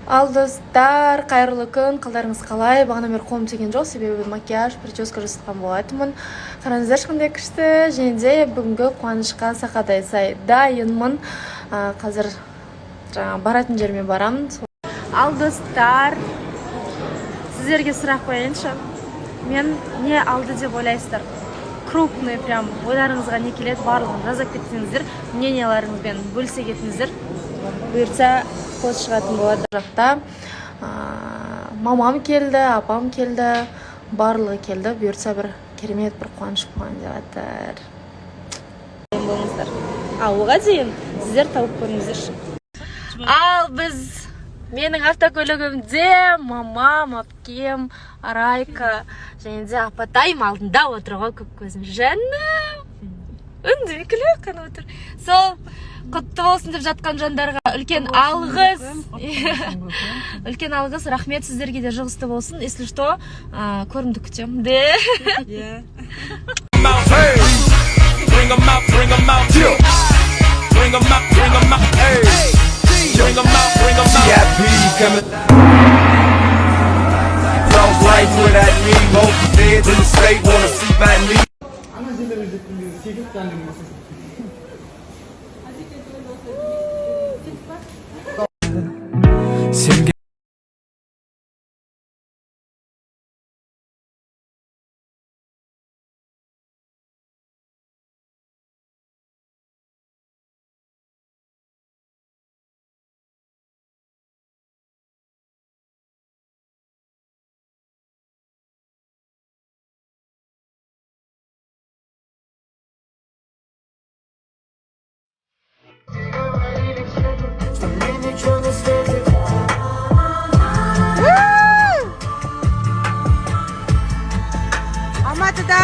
Ал достар, қайырлы күн, қалдарыңыз қалай? Бағана бері қолым тиген жоқ, себебі макияж, прическа жасатқан болатынмын. Қараңыздар, ешқандай күшті, және де бүгінгі қуанышқа сақадай сай дайынмын. Қазір баратын жеріме барамын. Ал достар, сіздерге сұрақ қояйыншы. Мен не алды деп ойлайсыздар? Крупный, прям ойларыңызға не келеді, барлығын жазып кетсеңіздер, мненияларыңызбен бөлісе кетіңіздер. Бұйыртса қос шығатын болады. Жақта мамам келді, апам келді, барлығы келді. Бұйыртса бір керемет бір қуаныш болған деп жатыр. Болыңыздар. Ауылға дейін сіздер тауып көріңіздерші. Ал біз менің автокөлігімде мамам, апкем, Арайка және де апатайым алдында отыруға көп көзім. Жаным! Үндемей күліп отыр. Сол құтты болсын деп жатқан жандарға үлкен алғыс. Үлкен алғыс, рахмет, сіздерге де жұғысты болсын. Если что, көрімді күтем. Де? Алматыда